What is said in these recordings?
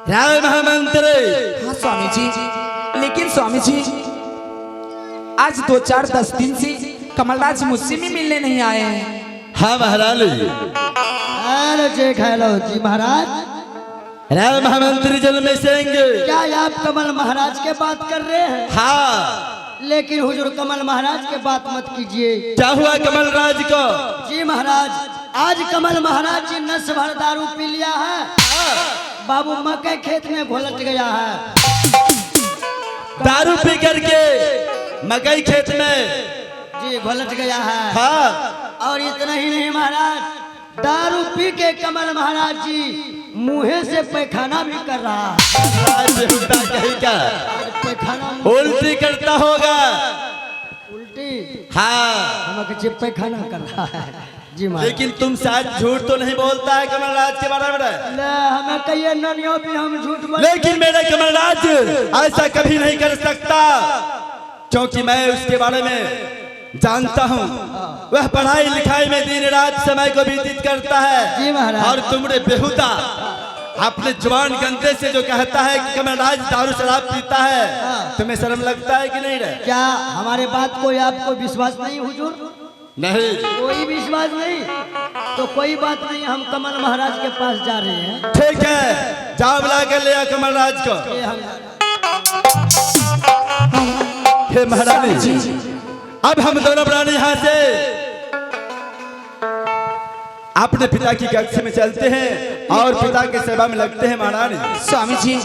राय महामंत्री। हाँ स्वामी जी, लेकिन स्वामी जी आज 2-4-10 दिन से कमलराज मुझसे भी मिलने नहीं आए हैं। हाँ महाराज। हेलो जी महाराज। राय महामंत्री जल में सेंगे। क्या आप कमल महाराज के बात कर रहे हैं? हाँ। लेकिन हुजूर कमल महाराज के बात मत कीजिए। क्या हुआ कमल राज को? जी महाराज, आज कमल महाराज जी नस भर दारू पी लिया है। बाबू मकई खेत में घोलट गया है। दारू पी करके मकई खेत में जी घोलट गया है। हाँ। और इतना ही नहीं महाराज, दारू पी के कमल महाराज जी मुंह से पैखाना भी कर रहा है। कहीं का पैखाना उल्टी करता होगा। उल्टी? हाँ। हम पैखाना कर रहा है जी महाराज। लेकिन तुम शायद झूठ तो नहीं बोलता है कमलराज के बारे में? ले हमें कहिए ननियों भी हम झूठ बोल। लेकिन मेरा कमलराज ऐसा कभी नहीं कर सकता, क्योंकि मैं उसके बारे में जानता हूँ। वह पढ़ाई लिखाई में दिन रात समय को व्यतीत करता है। जी महाराज। और तुमने बेहुदा अपने जवान गंदे से जो कहता है कि कमलराज दारू शराब पीता है, तुम्हें शर्म लगता है कि नहीं रे? क्या हमारे बात को आपको विश्वास नहीं हुजूर? नहीं। कोई विश्वास नहीं तो कोई बात नहीं, हम कमल महाराज के पास जा रहे हैं। ठीक है, जाओ बुला कर ले आ कमलराज को। हे महारानी, अब हम दोनों प्राणी यहाँ से अपने पिता की कक्ष में चलते हैं और पिता की सेवा में लगते हैं महारानी। स्वामी जी,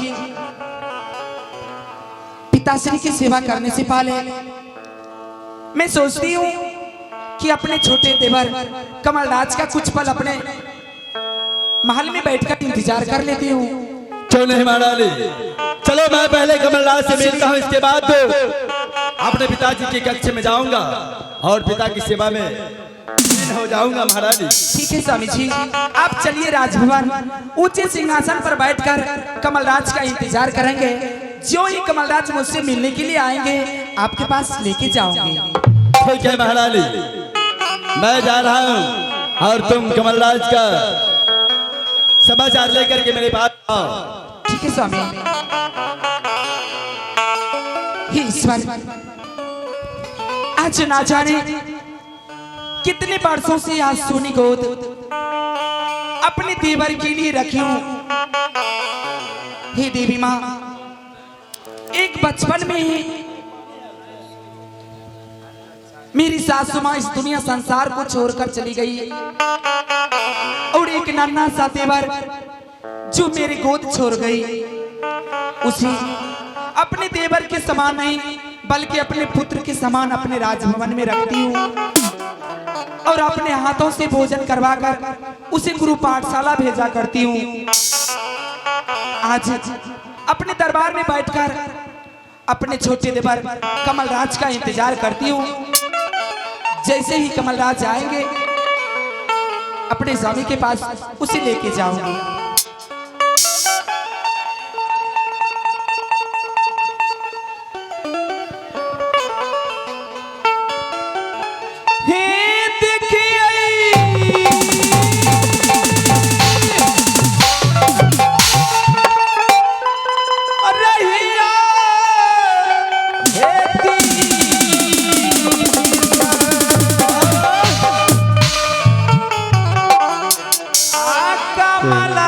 पिताश्री की सेवा करने से पहले मैं सोचती हूँ कि अपने छोटे देवर कमलराज का कुछ पल अपने महल में बैठकर इंतजार कर लेती हूँ। क्यों नहीं महारानी, चलो मैं पहले कमलराज से मिलता हूँ, इसके बाद अपने पिताजी के कक्ष में जाऊंगा और पिता की सेवा में लीन हो जाऊंगा महारानी। ठीक है स्वामी जी, आप चलिए राजभवन ऊंचे सिंहासन पर बैठकर कमलराज का इंतजार करेंगे। जो ही कमलराज मुझसे मिलने के लिए आएंगे आपके पास लेके जाऊंगी। ठीक है महारानी, मैं जा रहा हूँ और तुम कमलराज का समाचार लेकर के मेरे पास आओ। ठीक है स्वामी। हे ईश्वर, आज ना जाने कितने वर्षों से आज सोनी गोद अपने देवर के लिए रखी हूं। हे देवी माँ, एक बचपन में ही मेरी सासु माँ इस दुनिया संसार को छोड़कर चली गई और एक नन्हा सा देवर जो मेरी गोद छोड़ गई, उसे अपने देवर के समान नहीं बल्कि अपने पुत्र के समान अपने राजभवन में रखती हूँ और अपने हाथों से भोजन करवाकर उसे गुरु पाठशाला भेजा करती हूँ। आज अपने दरबार में बैठकर अपने छोटे देवर कमलराज का इंतजार करती हूँ। जैसे ही कमलराज आएंगे अपने स्वामी के पास उसे लेके जाऊंगी। Mala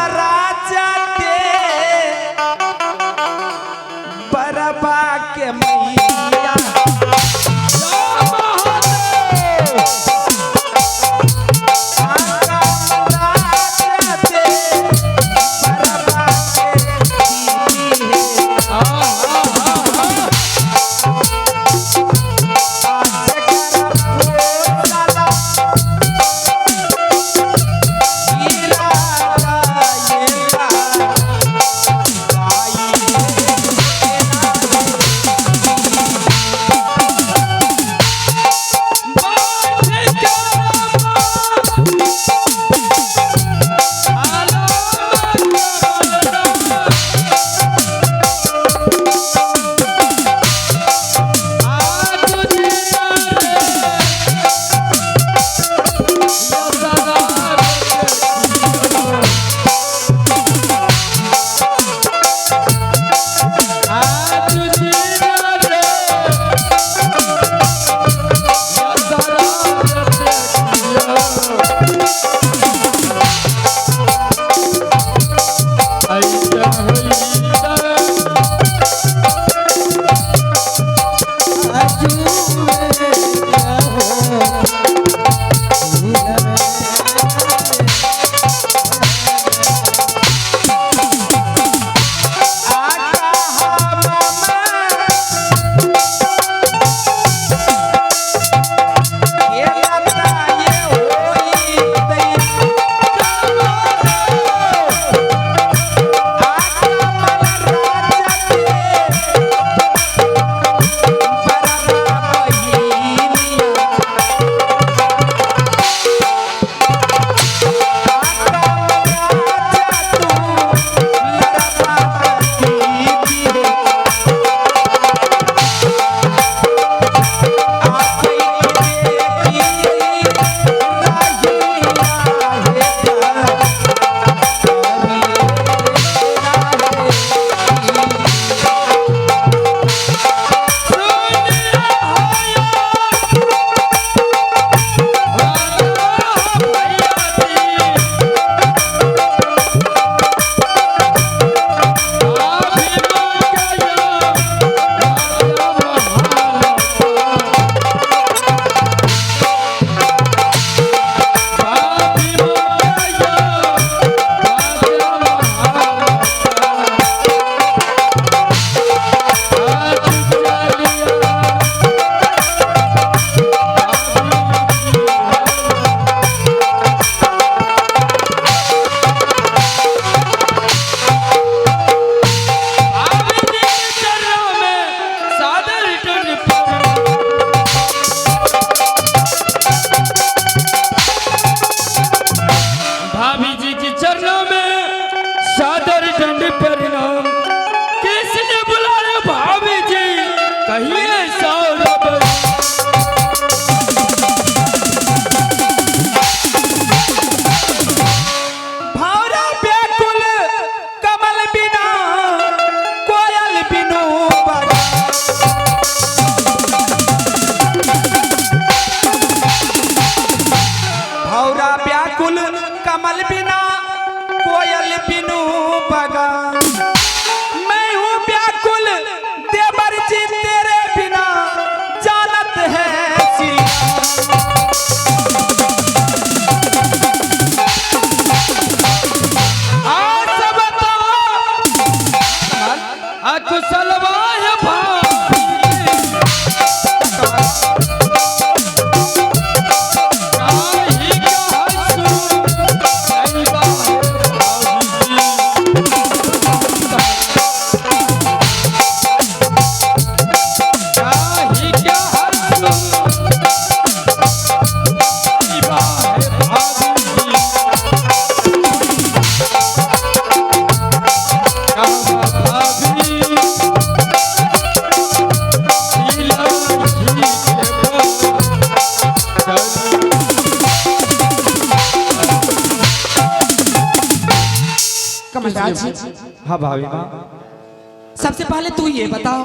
हाँ भाभी माँ। सबसे पहले तू ये बताओ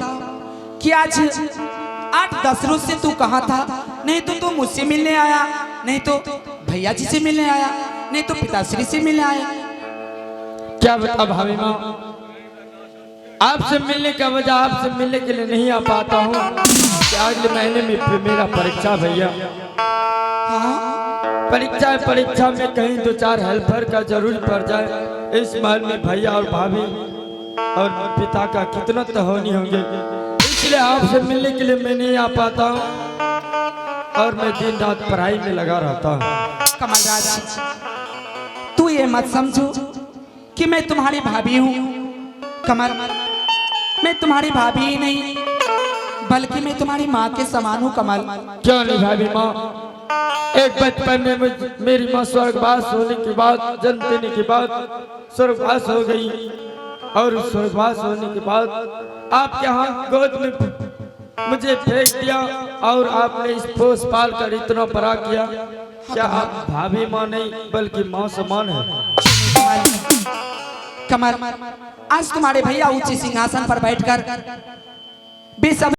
कि आज 8-10 रोज से तू कहाँ था? नहीं तो तू मुझसे मिलने आया, नहीं तो भैया जी से मिलने आया, नहीं तो पिताश्री से मिलने आया। क्या बता भाभी माँ, आपसे मिलने का वजह आपसे मिलने के लिए नहीं आ पाता हूँ। अगले महीने में फिर मेरा परीक्षा भैया। परीक्षा में कहीं 2-4 हेल्पर का जरूर पड़ जाए। इस महल में भैया और भाभी और पिता का कितना तो होनी होंगे, इसलिए आपसे मिलने के लिए मैं नहीं आ पाता हूँ और मैं दिन रात पढ़ाई में लगा रहता हूँ। कमलराज, तू ये मत समझो कि मैं तुम्हारी भाभी हूँ। कमल, मैं तुम्हारी भाभी ही नहीं बल्कि मैं तुम्हारी माँ के समान हूँ। कमल, क्यों नहीं भाभी माँ, एक बचपन में मेरी माँ स्वर्गवास होने के बाद, जन्म देने के बाद स्वर्गवास हो गई और स्वर्गवास होने के बाद आप यहाँ गोद में मुझे फेंक दिया और आपने इस पोस पाल कर इतना बड़ा किया। क्या आप भाभी माँ नहीं बल्कि माँ समान है? कमल, आज तुम्हारे भैया ऊंचे सिंहासन पर बैठकर बेसब्री